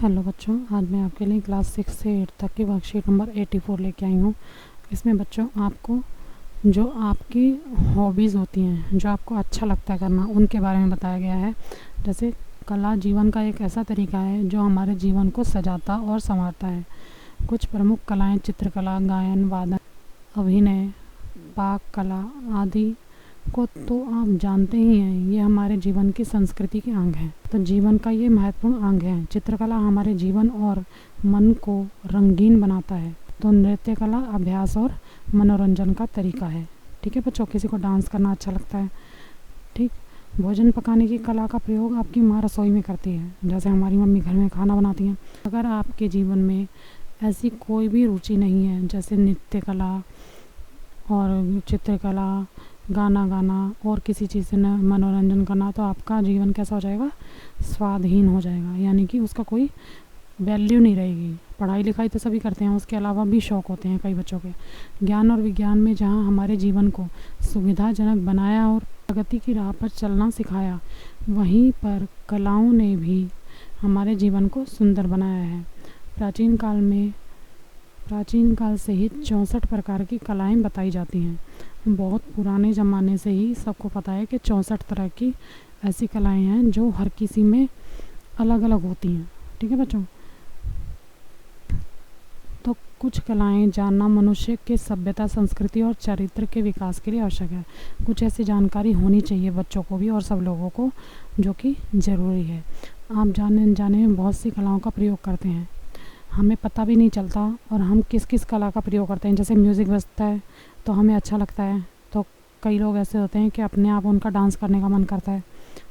Hello बच्चों, आज मैं आपके लिए क्लास 6 से 8 तक की वर्कशीट नंबर 84 लेके आई हूँ। इसमें बच्चों आपको जो आपकी हॉबीज़ होती हैं, जो आपको अच्छा लगता है करना, उनके बारे में बताया गया है। जैसे कला जीवन का एक ऐसा तरीका है जो हमारे जीवन को सजाता और संवारता है। कुछ प्रमुख कलाएँ चित्रकला, गायन, वादन, अभिनय, पाक कला आदि को तो आप जानते ही हैं, ये हमारे जीवन की संस्कृति के अंग हैं। तो जीवन का ये महत्वपूर्ण अंग है। चित्रकला हमारे जीवन और मन को रंगीन बनाता है, तो नृत्य कला अभ्यास और मनोरंजन का तरीका है। ठीक है बच्चों, किसी को डांस करना अच्छा लगता है। ठीक, भोजन पकाने की कला का प्रयोग आपकी माँ रसोई में करती है, जैसे हमारी मम्मी घर में खाना बनाती हैं। अगर आपके जीवन में ऐसी कोई भी रुचि नहीं है, जैसे नृत्य कला और चित्रकला, गाना गाना और किसी चीज़ से मनोरंजन करना, तो आपका जीवन कैसा हो जाएगा? स्वादहीन हो जाएगा, यानी कि उसका कोई वैल्यू नहीं रहेगी। पढ़ाई लिखाई तो सभी करते हैं, उसके अलावा भी शौक़ होते हैं कई बच्चों के। ज्ञान और विज्ञान में जहाँ हमारे जीवन को सुविधाजनक बनाया और प्रगति की राह पर चलना सिखाया, वहीं पर कलाओं ने भी हमारे जीवन को सुंदर बनाया है। प्राचीन काल से ही 64 प्रकार की कलाएं बताई जाती हैं। बहुत पुराने ज़माने से ही सबको पता है कि 64 तरह की ऐसी कलाएं हैं जो हर किसी में अलग अलग होती हैं। ठीक है बच्चों, तो कुछ कलाएं जानना मनुष्य के सभ्यता, संस्कृति और चरित्र के विकास के लिए आवश्यक है। कुछ ऐसी जानकारी होनी चाहिए बच्चों को भी और सब लोगों को, जो कि ज़रूरी है। आप जाने अनजाने में बहुत सी कलाओं का प्रयोग करते हैं, हमें पता भी नहीं चलता। और हम किस किस कला का प्रयोग करते हैं, जैसे म्यूज़िक बजता है तो हमें अच्छा लगता है, तो कई लोग ऐसे होते हैं कि अपने आप उनका डांस करने का मन करता है।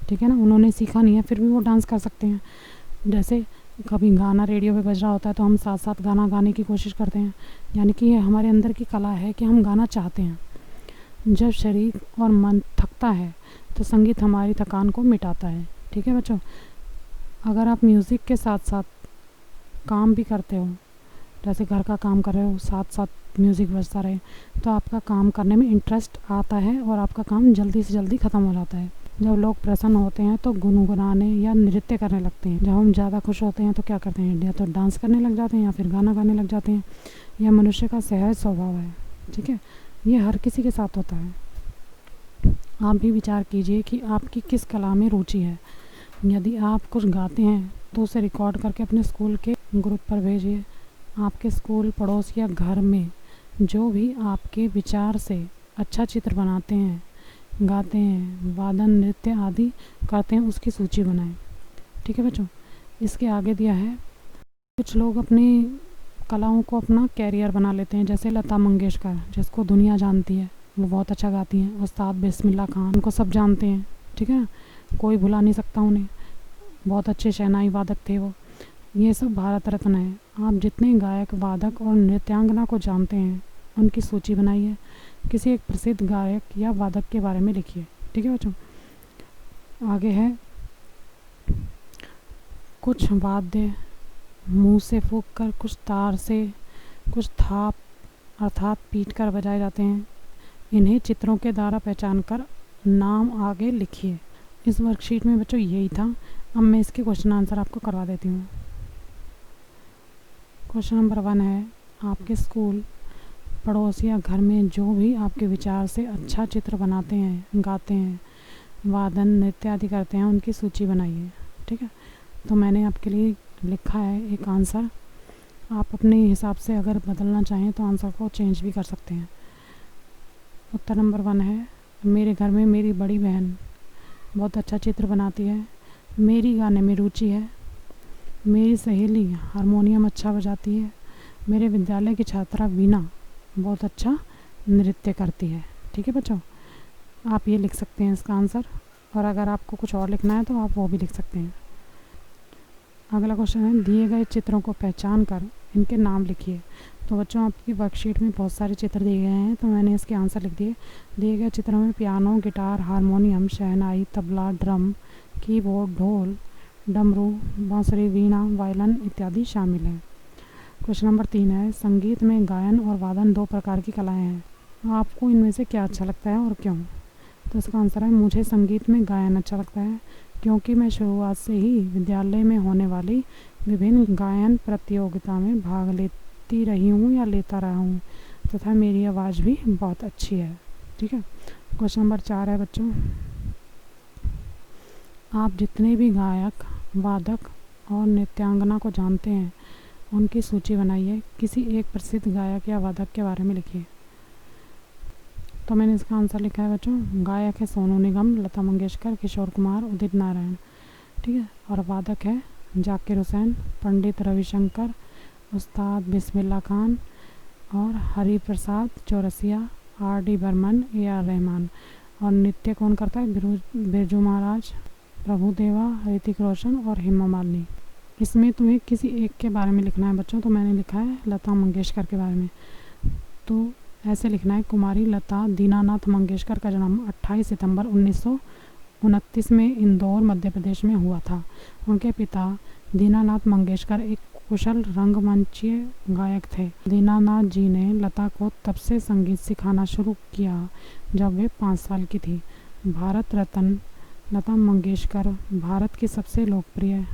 ठीक है ना, उन्होंने सीखा नहीं है फिर भी वो डांस कर सकते हैं। जैसे कभी गाना रेडियो पे बज रहा होता है तो हम साथ साथ गाना गाने की कोशिश करते हैं, यानी कि ये हमारे अंदर की कला है कि हम गाना चाहते हैं। जब शरीर और मन थकता है तो संगीत हमारी थकान को मिटाता है। ठीक है बच्चों, अगर आप म्यूज़िक के साथ साथ काम भी करते हो, जैसे घर का काम कर रहे हो, साथ साथ म्यूज़िक बजता रहे, तो आपका काम करने में इंटरेस्ट आता है और आपका काम जल्दी से जल्दी ख़त्म हो जाता है। जब लोग प्रसन्न होते हैं तो गुनगुनाने या नृत्य करने लगते हैं। जब हम ज़्यादा खुश होते हैं तो क्या करते हैं? या तो डांस करने लग जाते हैं या फिर गाना गाने लग जाते हैं। यह मनुष्य का सहज स्वभाव है। ठीक है, ये हर किसी के साथ होता है। आप भी विचार कीजिए कि आपकी किस कला में रुचि है। यदि आप कुछ गाते हैं तो उसे रिकॉर्ड करके अपने स्कूल के ग्रुप पर भेजिए। आपके स्कूल, पड़ोस या घर में जो भी आपके विचार से अच्छा चित्र बनाते हैं, गाते हैं, वादन, नृत्य आदि करते हैं, उसकी सूची बनाएं। ठीक है बच्चों, इसके आगे दिया है, कुछ लोग अपनी कलाओं को अपना कैरियर बना लेते हैं, जैसे लता मंगेशकर, जिसको दुनिया जानती है, वो बहुत अच्छा गाती हैं। उस्ताद बिस्मिल्लाह खान, उनको सब जानते हैं। ठीक है, कोई भुला नहीं सकता उन्हें, बहुत अच्छे शहनाई वादक थे वो। ये सब भारत रत्न है। आप जितने गायक, वादक और नृत्यांगना को जानते हैं, उनकी सूची बनाइए। किसी एक प्रसिद्ध गायक या वादक के बारे में लिखिए। ठीक है बच्चों, आगे है, कुछ वाद्य मुंह से फूंक कर, कुछ तार से, कुछ थाप अर्थात पीट कर बजाए जाते हैं। इन्हें चित्रों के द्वारा पहचान कर नाम आगे लिखिए। इस वर्कशीट में बच्चों यही था। अब मैं इसके क्वेश्चन आंसर आपको करवा देती हूँ। क्वेश्चन नंबर 1 है, आपके स्कूल, पड़ोस या घर में जो भी आपके विचार से अच्छा चित्र बनाते हैं, गाते हैं, वादन, नृत्य आदि करते हैं, उनकी सूची बनाइए। ठीक है, तो मैंने आपके लिए लिखा है एक आंसर। आप अपने हिसाब से अगर बदलना चाहें तो आंसर को चेंज भी कर सकते हैं। उत्तर नंबर 1 है, मेरे घर में मेरी बड़ी बहन बहुत अच्छा चित्र बनाती है। मेरी गाने में रुचि है। मेरी सहेली हारमोनियम अच्छा बजाती है। मेरे विद्यालय की छात्रा वीणा बहुत अच्छा नृत्य करती है। ठीक है बच्चों, आप ये लिख सकते हैं इसका आंसर, और अगर आपको कुछ और लिखना है तो आप वो भी लिख सकते हैं। अगला क्वेश्चन है, दिए गए चित्रों को पहचान कर इनके नाम लिखिए। तो बच्चों, आपकी वर्कशीट में बहुत सारे चित्र दिए गए हैं, तो मैंने इसके आंसर लिख दिए। दिए गए चित्रों में पियानो, गिटार, हारमोनियम, शहनाई, तबला, ड्रम, कीबोर्ड, ढोल, डमरू, बांसुरी, वीणा, वायलिन इत्यादि शामिल हैं। क्वेश्चन नंबर 3 है, संगीत में गायन और वादन 2 प्रकार की कलाएं हैं। आपको इनमें से क्या अच्छा लगता है और क्यों? तो इसका आंसर है, मुझे संगीत में गायन अच्छा लगता है, क्योंकि मैं शुरुआत से ही विद्यालय में होने वाली विभिन्न गायन प्रतियोगिता में भाग लेती रही हूँ या लेता रहा हूँ तथा मेरी आवाज़ भी बहुत अच्छी है। ठीक है। क्वेश्चन नंबर 4 है बच्चों, आप जितने भी गायक, वादक और नृत्यांगना को जानते हैं उनकी सूची बनाइए। किसी एक प्रसिद्ध गायक या वादक के बारे में लिखिए। तो मैंने इसका आंसर लिखा है बच्चों, गायक है सोनू निगम, लता मंगेशकर, किशोर कुमार, उदित नारायण। ठीक है। और वादक है जाकिर हुसैन, पंडित रविशंकर, उस्ताद बिस्मिल्लाह खान और हरि प्रसाद चौरसिया, आर.डी. बर्मन, ए.आर. रहमान। और नृत्य कौन करता है? बिरजू महाराज, प्रभुदेवा, ऋतिक रोशन और हेमा मालिनी। इसमें तुम्हें किसी एक के बारे में लिखना है बच्चों। तो मैंने लिखा है लता मंगेशकर के बारे में। तो ऐसे लिखना है, कुमारी लता दीनानाथ मंगेशकर का जन्म 28 सितंबर 1929 में इंदौर मध्य प्रदेश में हुआ था। उनके पिता दीनानाथ मंगेशकर एक कुशल रंगमंचीय गायक थे। दीनानाथ जी ने लता को तब से संगीत सिखाना शुरू किया जब वे 5 साल की थी। भारत रत्न लता मंगेशकर भारत की सबसे लोकप्रिय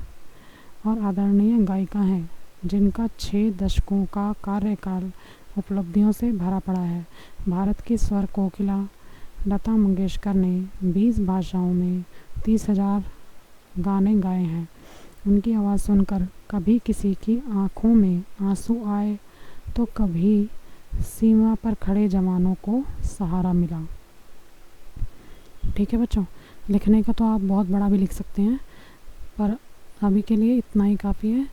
और आदरणीय गायिका हैं, जिनका 6 दशकों का कार्यकाल उपलब्धियों से भरा पड़ा है। भारत की स्वर कोकिला लता मंगेशकर ने 20 भाषाओं में 30,000 गाने गाए हैं। उनकी आवाज़ सुनकर कभी किसी की आंखों में आंसू आए तो कभी सीमा पर खड़े जवानों को सहारा मिला। ठीक है बच्चों, लिखने का तो आप बहुत बड़ा भी लिख सकते हैं, पर अभी के लिए इतना ही काफ़ी है।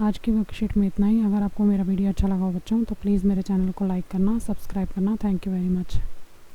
आज की वर्कशीट में इतना ही। अगर आपको मेरा वीडियो अच्छा लगा हो बच्चों तो प्लीज़ मेरे चैनल को लाइक करना, सब्सक्राइब करना। Thank you very much.